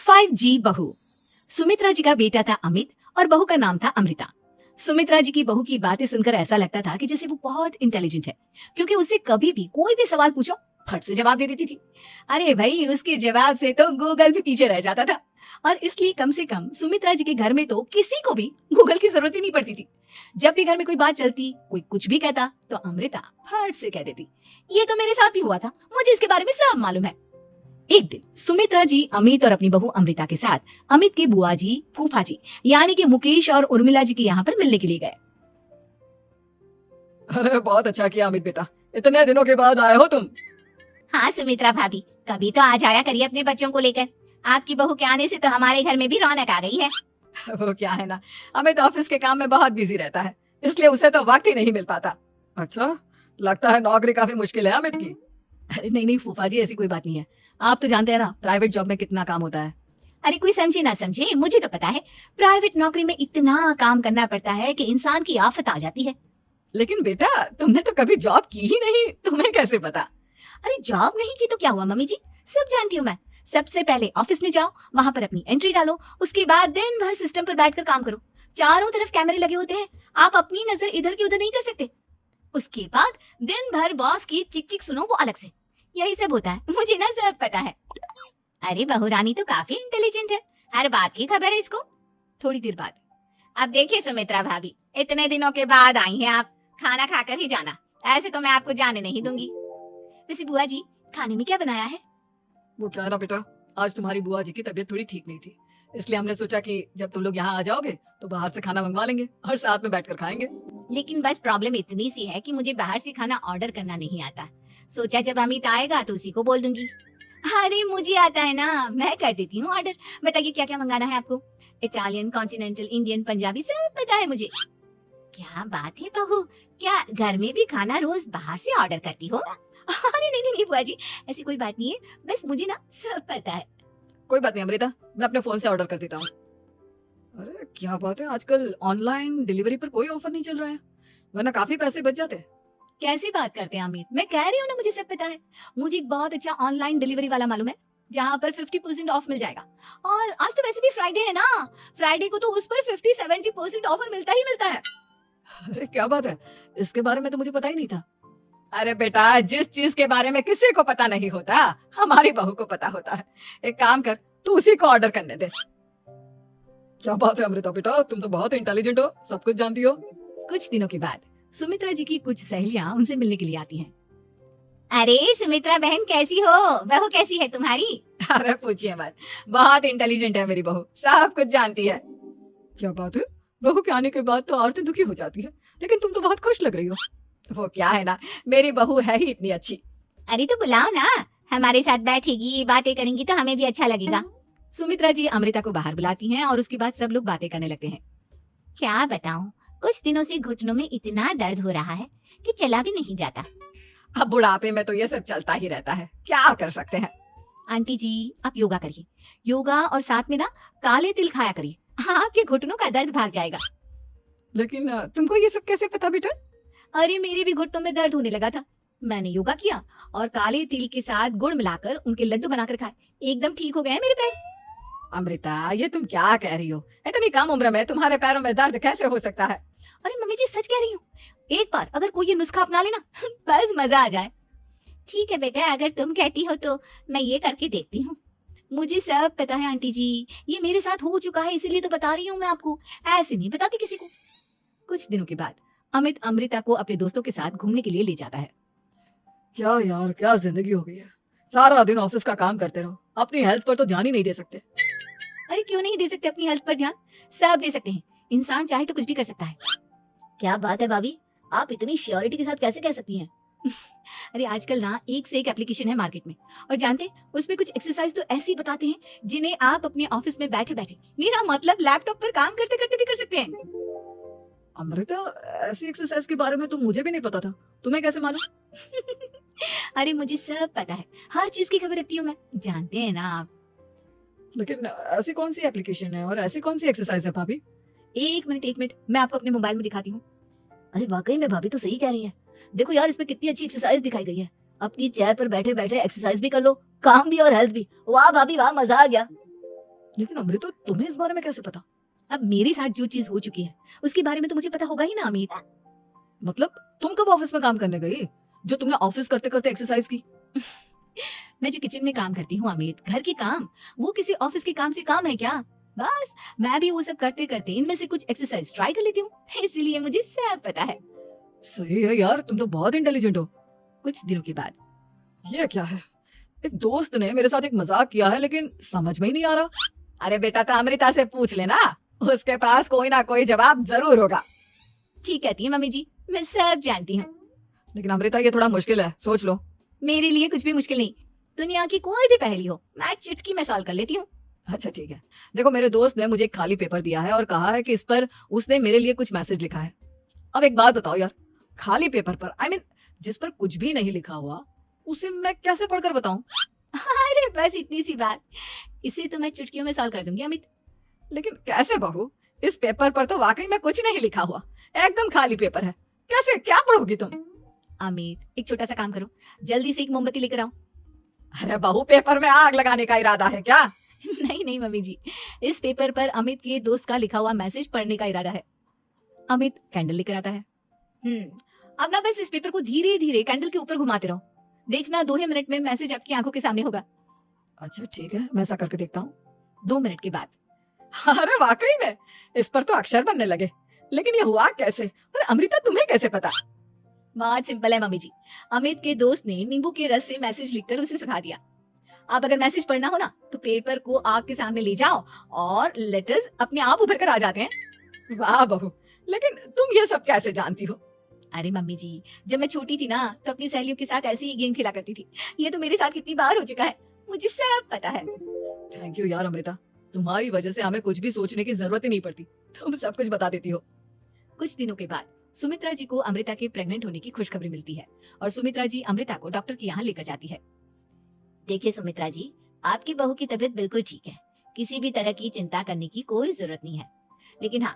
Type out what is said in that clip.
5G बहू। सुमित्रा जी का बेटा था अमित और बहू का नाम था अमृता। सुमित्रा जी की बहू की बातें सुनकर ऐसा लगता था कि जैसे वो बहुत इंटेलिजेंट है, क्योंकि उससे कभी भी कोई भी सवाल पूछो फट से जवाब दे देती थी। अरे भाई, उसके जवाब से तो गूगल भी पीछे रह जाता था। और इसलिए कम से कम सुमित्रा जी के घर में तो किसी को भी गूगल की जरूरत ही नहीं पड़ती थी। जब भी घर में कोई बात चलती, कोई कुछ भी कहता, तो अमृता फट से कह देती, ये तो मेरे साथ भी हुआ था, मुझे इसके बारे में सब मालूम है। एक दिन सुमित्रा जी अमित और अपनी बहू अमृता के साथ अमित के बुआ जी, फूफा जी यानी कि मुकेश और उर्मिला जी के यहाँ पर मिलने के लिए गए। अरे बहुत अच्छा किया अमित बेटा, इतने दिनों के बाद आए हो तुम। हाँ सुमित्रा भाभी, कभी तो आ जाया करिए अपने बच्चों को लेकर। आपकी बहू के आने से तो हमारे घर में भी रौनक आ गई है। वो क्या है ना, अमित ऑफिस के काम में बहुत बिजी रहता है, इसलिए उसे तो वक्त ही नहीं मिल पाता। अच्छा, लगता है नौकरी काफी मुश्किल है अमित की। अरे नहीं नहीं फूफा जी, ऐसी कोई बात नहीं है। आप तो जानते हैं ना प्राइवेट जॉब में कितना काम होता है। अरे कोई समझे ना समझे, मुझे तो पता है प्राइवेट नौकरी में इतना काम करना पड़ता है कि इंसान की आफत आ जाती है। लेकिन बेटा, तुमने तो कभी जॉब की ही नहीं, तुम्हें कैसे पता? अरे जॉब नहीं की तो क्या हुआ मम्मी जी, सब जानती हूँ मैं। सबसे पहले ऑफिस में जाओ, वहां पर अपनी एंट्री डालो, उसके बाद दिन भर सिस्टम पर बैठकर काम करो। चारों तरफ कैमरे लगे होते हैं, आप अपनी नजर इधर की उधर नहीं कर सकते। उसके बाद दिन भर बॉस की चिक चिक सुनो, वो अलग से। यही सब होता है, मुझे ना सब पता है। अरे बहू रानी तो काफी इंटेलिजेंट है, हर बात की खबर है इसको। थोड़ी देर बाद, अब देखिए सुमित्रा भाभी, इतने दिनों के बाद आई हैं आप, खाना खाकर ही जाना, ऐसे तो मैं आपको जाने नहीं दूंगी। वैसे बुआ जी, खाने में क्या बनाया है? वो क्या है ना बेटा, आज तुम्हारी बुआ जी की तबीयत थोड़ी ठीक नहीं थी, इसलिए हमने सोचा कि जब तुम लोग यहाँ आ जाओगे तो बाहर से खाना मंगवा लेंगे और साथ में बैठकर खाएंगे। लेकिन बस प्रॉब्लम इतनी सी है कि मुझे बाहर से खाना ऑर्डर करना नहीं आता। सोचा जब अमित आएगा तो उसी को बोल दूंगी। अरे मुझे आता है ना, मैं कर देती हूँ ऑर्डर। बताइए क्या क्या मंगाना है आपको? इटालियन, कॉन्टिनेंटल, इंडियन, पंजाबी, सब पता है मुझे। क्या बात है बहू, क्या घर में भी खाना रोज बाहर से ऑर्डर करती हो? अरे नहीं नहीं नहीं बुआ जी, ऐसी कोई बात नहीं है, बस मुझे ना सब पता है। कोई बात नहीं अमृता, मैं अपने फोन से ऑर्डर कर देता हूँ। अरे क्या बात है, आजकल ऑनलाइन डिलीवरी पर कोई ऑफर नहीं चल रहा है, वरना काफी पैसे बच जाते। कैसी बात करते हैं अमित, मैं कह रही हूँ ना मुझे सब पता है। मुझे एक बहुत अच्छा ऑनलाइन डिलीवरी वाला मालूम है, जहाँ पर 50% ऑफ मिल जाएगा। और आज तो वैसे भी फ्राइडे है ना, फ्राइडे को तो उस पर 50-70% ऑफर मिलता ही मिलता है। अरे क्या बात है, इसके बारे में तो मुझे पता ही नहीं था। अरे बेटा, जिस चीज के बारे में किसी को पता नहीं होता, हमारी बहू को पता होता है। एक काम कर, तू उसी को ऑर्डर करने दे। क्या बात है अमृता बेटा, तुम तो बहुत इंटेलिजेंट हो, सब कुछ जानती हो। कुछ दिनों के बाद सुमित्रा जी की कुछ सहेलियां उनसे मिलने के लिए आती हैं। अरे सुमित्रा बहन कैसी हो, बहू कैसी है तुम्हारी? अरे पूछिए मत, बहुत इंटेलिजेंट है मेरी बहू, सब कुछ जानती है। क्या बात है, बहू के आने के बाद तो औरतें दुखी हो जाती है, लेकिन तुम तो बहुत खुश लग रही हो। वो क्या है ना, मेरी बहू है ही इतनी अच्छी। अरे तो बुलाओ ना, हमारे साथ बैठेगी, बातें करेंगी तो हमें भी अच्छा लगेगा। सुमित्रा जी अमृता को बाहर बुलाती हैं और उसके बाद सब लोग बातें करने लगते हैं। क्या बताऊं, कुछ दिनों से घुटनों में इतना दर्द हो रहा है कि चला भी नहीं जाता। अब बुढ़ापे में तो ये सब चलता ही रहता है, क्या कर सकते हैं। आंटी जी आप योगा करिए, योगा और साथ में ना काले तिल खाया करिए, आपके घुटनों का दर्द भाग जाएगा। लेकिन तुमको ये सब कैसे पता बेटा? अरे मेरे भी घुटनों में दर्द होने लगा था, मैंने योगा किया और काले तिल के साथ गुड़ मिलाकर उनके लड्डू बनाकर खाए, एकदम ठीक हो गए मेरे पैर। अमृता, ये तुम क्या कह रही हो, इतनी कम उम्र में तुम्हारे पैरों में दर्द कैसे हो सकता है? अरे मम्मी जी सच कह रही हूँ, एक बार अगर कोई ये नुस्खा अपना लेना बस मजा आ जाए। ठीक है बेटा, अगर तुम कहती हो तो मैं ये करके देखती हूँ। मुझे सब पता है आंटी जी, ये मेरे साथ हो चुका है, इसीलिए तो बता रही हूँ मैं आपको, ऐसे नहीं बताती किसी को। कुछ दिनों के बाद अमित अमृता को अपने दोस्तों के साथ घूमने के लिए ले जाता है। क्या यार, क्या जिंदगी हो गई है, सारा दिन ऑफिस का काम करते रहो, अपनी हेल्थ पर तो ध्यान ही नहीं दे सकते। अरे क्यों नहीं दे सकते अपनी हेल्थ पर ध्यान, सब दे सकते हैं, इंसान चाहे तो कुछ भी कर सकता है। क्या बात है भाभी, आप इतनी श्योरिटी के साथ कैसे कह सकती हैं? अरे आजकल ना एक से एक एप्लीकेशन है मार्केट में, और जानते उसमें कुछ एक्सरसाइज तो ऐसी बताते हैं जिन्हें आप अपने ऑफिस में बैठे बैठे, मेरा मतलब लैपटॉप पर काम करते करते भी कर सकते हैं। अमृता, ऐसी एक्सरसाइज के बारे में तो मुझे भी नहीं पता था, तुम्हें कैसे मालूम? अरे मुझे सब पता है, हर चीज की खबर रखती हूँ मैं, जानते हैं ना आप। लेकिन ऐसी कौन सी एप्लीकेशन है और ऐसी कौन सी एक्सरसाइज है भाभी? एक मिनट, मैं आपको अपने मोबाइल में दिखाती हूँ। अरे वाकई में भाभी तो सही कह रही है, देखो यार इसमें कितनी अच्छी एक्सरसाइज दिखाई गई है, अपनी चेयर पर बैठे बैठे एक्सरसाइज भी कर लो, काम भी और हेल्थ भी। वाह भाभी वाह, मजा आ गया। लेकिन अमृता तुम्हें इस बारे में कैसे पता? अब मेरे साथ जो चीज हो चुकी है उसके बारे में तो मुझे पता होगा ही ना अमित। मतलब तुम कब ऑफिस में काम करने गई जो तुमने ऑफिस करते करते एक्सरसाइज की? मैं जो किचन में काम करती हूँ अमित, घर के काम, वो किसी ऑफिस के काम से काम है क्या? बस मैं भी वो सब करते करते इनमें से कुछ एक्सरसाइज ट्राई कर लेती हूँ, इसीलिए मुझे सब पता है। सही है यार, तुम तो बहुत इंटेलिजेंट हो। कुछ दिनों के बाद ये क्या है? एक दोस्त ने मेरे साथ एक मजाक किया है लेकिन समझ में ही नहीं आ रहा। अरे बेटा तो अमृता से पूछ लेना, उसके पास कोई ना कोई जवाब जरूर होगा। ठीक कहती है मम्मी जी, मैं सब जानती हूँ। लेकिन अमृता ये थोड़ा मुश्किल है, सोच लो। मेरे लिए कुछ भी मुश्किल नहीं, दुनिया की कोई भी पहेली हो मैं चुटकी में सॉल्व कर लेती हूँ। अच्छा ठीक है, देखो मेरे दोस्त ने मुझे एक खाली पेपर दिया है और कहा है कि इस पर उसने मेरे लिए कुछ मैसेज लिखा है। अब एक बात बताओ यार, खाली पेपर पर जिस पर कुछ भी नहीं लिखा हुआ उसे मैं कैसे पढ़कर बताऊं? अरे बस इतनी सी बात, इसे तो मैं चुटकियों में सॉल्व कर दूंगी अमित। लेकिन कैसे बहू, इस पेपर पर तो वाकई में कुछ नहीं लिखा हुआ, एकदम खाली पेपर है, कैसे क्या पढ़ोगी तुम? अमित एक छोटा सा काम करो, जल्दी से एक मोमबत्ती लेकर आओ। अरे बहू, पेपर में आग लगाने का इरादा है क्या? नहीं नहीं मम्मी जी, इस पेपर पर अमित के दोस्त का लिखा हुआ मैसेज पढ़ने का इरादा है। अमित कैंडल लेकर आता है। अब ना बस इस पेपर को धीरे धीरे कैंडल के ऊपर घुमाते रहो, देखना 2 ही मिनट में मैसेज आपकी आंखों के सामने होगा। अच्छा ठीक है, मैं ऐसा करके देखता हूँ। 2 मिनट के बाद। अरे वाकई में इस पर तो अक्षर बनने लगे, लेकिन ये हुआ कैसे और अमृता तुम्हें कैसे पता? बहुत सिंपल है मम्मी जी, अमित के दोस्त ने नींबू के रस से मैसेज लिखकर उसे सुखा दिया। आप अगर मैसेज पढ़ना हो ना तो पेपर को आग के सामने ले जाओ और लेटर्स अपने आप उभर कर आ जाते हैं। वाह बहू, लेकिन तुम ये सब कैसे जानती हो? अरे मम्मी जी, जब मैं छोटी थी ना तो अपनी सहेलियों के साथ ऐसे ही गेम खेला करती थी। ये तो मेरे साथ कितनी बार हो चुका है, मुझे सब पता है। थैंक यू यार अमृता, तुम्हारी वजह से हमें कुछ भी सोचने की जरूरत ही नहीं पड़ती, तुम सब कुछ बता देती हो। कुछ दिनों के बाद सुमित्रा जी को अमृता के प्रेग्नेंट होने की खुशखबरी मिलती है और सुमित्रा जी अमृता को डॉक्टर के यहाँ लेकर जाती है। देखिए सुमित्रा जी, आपकी बहू की तबीयत बिल्कुल ठीक है, किसी भी तरह की चिंता करने की कोई जरूरत नहीं है। लेकिन हाँ,